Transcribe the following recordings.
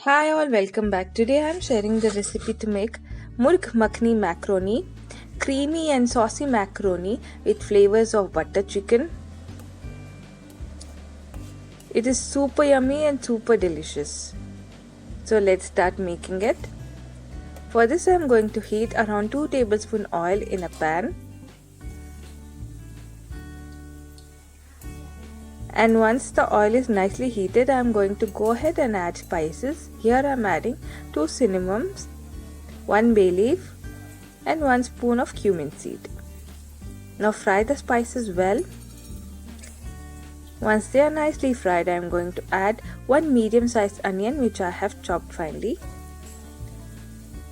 Hi all, welcome back. Today I am sharing the recipe to make Murgh Makhni Macaroni, creamy and saucy macaroni with flavors of butter chicken. It is super yummy and super delicious. So let's start making it. For this I am going to heat around 2 tablespoons oil in a pan. And once the oil is nicely heated, I am going to go ahead and add spices. Here I am adding 2 cinnamons, 1 bay leaf and 1 spoon of cumin seed. Now fry the spices well. Once they are nicely fried, I am going to add 1 medium sized onion which I have chopped finely.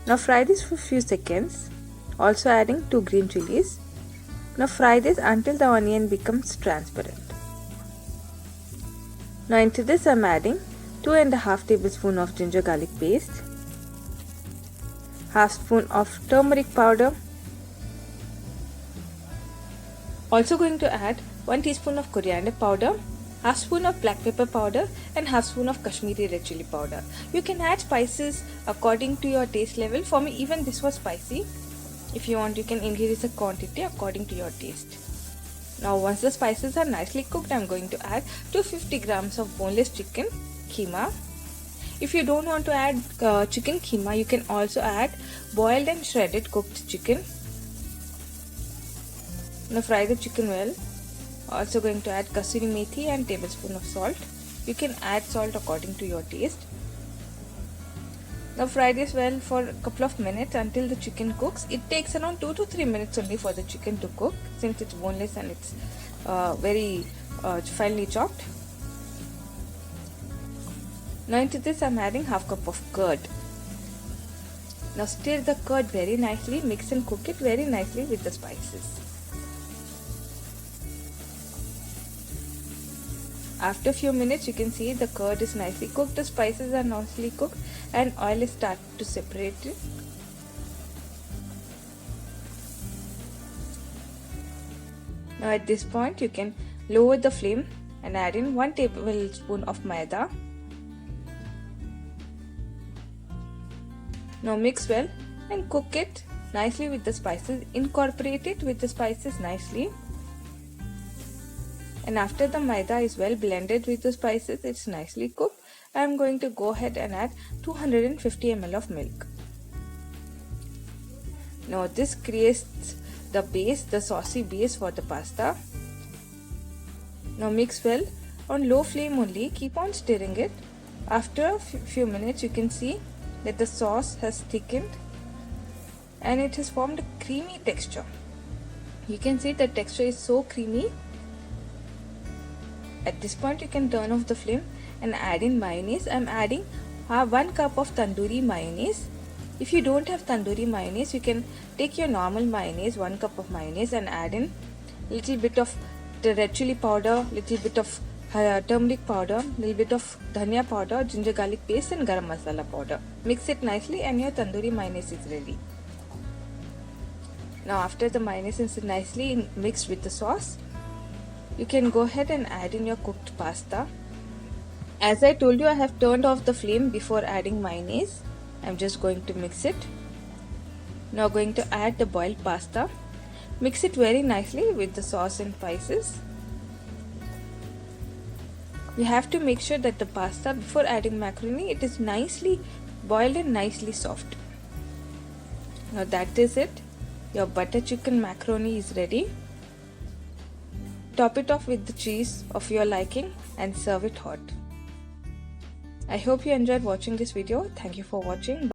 Now fry this for a few seconds. Also adding 2 green chilies. Now fry this until the onion becomes transparent. Now into this I am adding 2.5 tablespoons of ginger garlic paste, half spoon of turmeric powder. Also going to add 1 teaspoon of coriander powder, half spoon of black pepper powder and half spoon of Kashmiri red chili powder. You can add spices according to your taste level. For me even this was spicy. If you want you can increase the quantity according to your taste. Now once the spices are nicely cooked, I am going to add 250 grams of boneless chicken keema. If you don't want to add chicken keema, you can also add boiled and shredded cooked chicken. Now fry the chicken well. Also going to add kasuri methi and tablespoon of salt. You can add salt according to your taste. Now fry this well for a couple of minutes until the chicken cooks. It takes around 2 to 3 minutes only for the chicken to cook since it's boneless and it's very finely chopped. Now into this I am adding half cup of curd. Now stir the curd very nicely, mix and cook it very nicely with the spices. After a few minutes you can see the curd is nicely cooked, the spices are nicely cooked and oil is started to separate it. Now at this point you can lower the flame and add in 1 tablespoon of maida. Now mix well and cook it nicely with the spices. Incorporate it with the spices nicely. And after the maida is well blended with the spices, it's nicely cooked, I am going to go ahead and add 250 ml of milk. Now this creates the base, the saucy base for the pasta. Now mix well on low flame only, keep on stirring it. After a few minutes you can see that the sauce has thickened and it has formed a creamy texture. You can see the texture is so creamy. At this point you can turn off the flame and add in mayonnaise. I am adding 1 cup of tandoori mayonnaise. If you don't have tandoori mayonnaise, you can take your normal mayonnaise, 1 cup of mayonnaise, and add in little bit of the red chili powder, little bit of turmeric powder, little bit of dhania powder, ginger garlic paste and garam masala powder. Mix it nicely and your tandoori mayonnaise is ready. Now after the mayonnaise is nicely mixed with the sauce, you can go ahead and add in your cooked pasta. As I told you, I have turned off the flame before adding mayonnaise. I'm just going to mix it. Now going to add the boiled pasta. Mix it very nicely with the sauce and spices. You have to make sure that the pasta before adding macaroni, it is nicely boiled and nicely soft. Now that is it. Your butter chicken macaroni is ready. Top it off with the cheese of your liking and serve it hot. I hope you enjoyed watching this video. Thank you for watching.